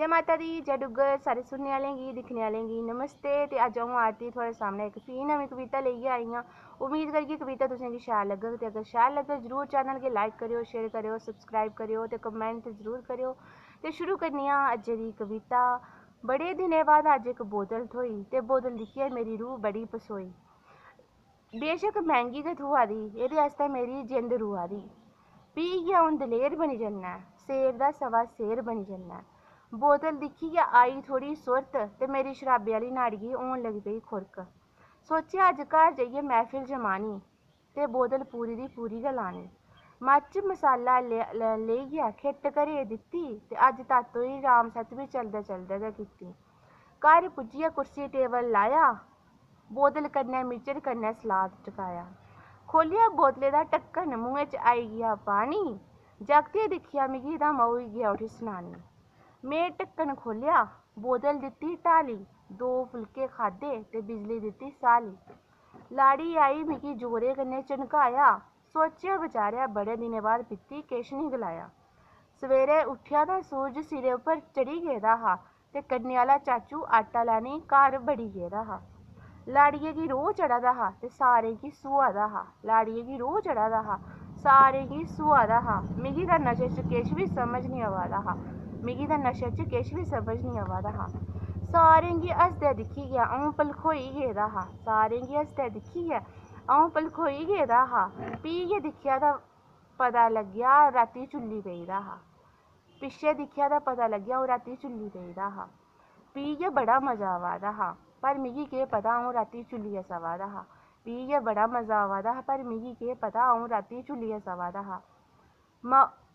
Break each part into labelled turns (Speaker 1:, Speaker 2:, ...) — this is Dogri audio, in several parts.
Speaker 1: जय माता दी, जय डुग्गर। सारे सुनने वालें गी दिक्खने वालें गी नमस्ते। ते अज्ज अ'ऊं आरती थुआढ़े सामने इक फ्ही नमीं कविता लेइयै आई आं। उम्मीद करगी कविता तुसेंगी शैल लग्गग। ते अगर शैल लग्गग जरूर चैनल गी लाइक करेओ, शेयर करेओ, सब्सक्राइब करेओ ते कमेंट जरूर करेओ। ते शुरू करनी आं अज्जै दी कविता। बड़े दिनें बाद अज्ज इक बोतल थ्होई ते बोतल दिक्खियै मेरी रूह बड़ी पसोई। बेशक मैंह्गी गै थ्होआ दी, एह्दे आस्तै मेरी जिंद रोआ दी। फ्ही अ'ऊं दलेर बनी जन्ना, शेर दा सवा शेर बनी जन्ना। बोतल दिक्खियै आई थोह्ड़ी सुरत ते मेरी शराबे आह्ली नाड़ी गी होन लगी पेई खुरक। सोचेआ अज्ज घर जाइयै महफिल जमानी ते बोतल पूरी दी पूरी गै लानी। मर्च मसाला लेइयै खिट्ट घरे दित्ती ते अज्ज तत्त होई राम सत्त बी चलदे चलदे गै कीती। घर पुज्जियै कुर्सी टेबल लाया, बोतल कन्नै मिचर कन्नै सलाद टकाया। खोह्लेआ बोतले दा ढक्कन, मुहैं च आई गेआ पानी। जागतै दिक्खेआ मिगी तां माऊ गी गेआ उठी सनानी। में ढक्कन खोह्लेआ, बोतल दित्ती ढाली, दो फुलके खाद्धे ते बिजली दित्ती साली। लाड़ी आई मिगी जोरे कन्नै झनकाया, सोचेआ बचारेआ बड़े दिनें बाद पीती किश निं गलाया। सवेरे उट्ठेआ तां सूरज सिरै उप्पर चढ़ी गेदा हा ते कन्नै आह्ला चाचू आटा लैने गी घर बड़ी गेदा हा। लाड़िये गी रोह् चढ़ा दा हा ते सारें गी सूहा दा हा। लाड़िये गी रोह् चढ़ा दा हा, सारें गी सूहा दा हा। मिगी तां नशे च किश बी समझ निं आवा दा हा। मिगी तां नशे च किश बी समझ निं आवा दा हा। सारें गी हसदे दिक्खियै अ'ऊं भलखोई गेदा हा। सारें गी हसदे दिक्खियै अ'ऊं भलखोई गेदा हा। फ्ही गै दिक्खेआ तां पता लग्गेआ रातीं चुल्ली पेई दा हा। पिच्छें दिक्खेआ तां पता लग्गेआ अ'ऊं रातीं चुल्ली पेई दा हा। फ्ही गै बड़ा मजा आवा दा हा, पर मिगी केह् पता अ'ऊं रातीं चुल्लियै सवा दा हा। फ्ही गै बड़ा मजा आवा दा हा, पर मिगी केह् पता अ'ऊं रातीं चुल्लियै सवा दा हा।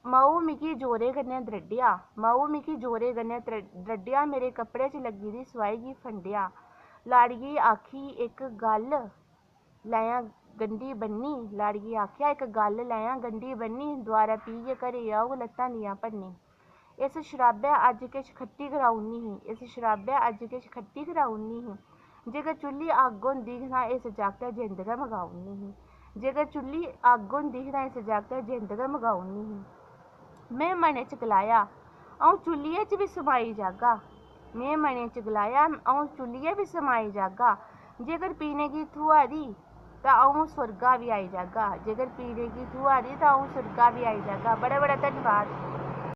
Speaker 1: माऊ मिगी जोरे कन्नै द्रड्डेआ, माऊ मिगी जोरे कन्नै द्रड्डेआ, मेरे कपड़े च लग्गी दी सोआई गी फंडेआ। लाड़िये आखी इक गल्ल लैयां गंढी बन्नी, लाड़िये आखेआ इक गल्ल लैयां गंढी बन्नी, दोआरै पियै घरै औग लत्तां दियां भन्नी। इस शराबै अज्ज किश खट्टी कराउड़नी ही, इस शराबै अज्ज किश खट्टी कराउड़नी ही। जेकर चुल्ली अग्ग होंदी तां इस जागतै जिंद गै मकाउड़नी ही। जेकर चुल्ली अग्ग होंदी तां इस जागतै जिंद गै मकाउड़नी ही। में मनै च गलाया अ'ऊं चुल्लिये च बी समाई जागा। में मनै च गलाया अ'ऊं चुल्लिये बी समाई जागा। जेकर पीने गी थ्होआ दी तां अ'ऊं सुर्गा बी आई जागा। जेकर पीने गी थ्होआ दी तां अ'ऊं सुर्गा बी आई जागा। बड़ा बड़ा धन्नवाद।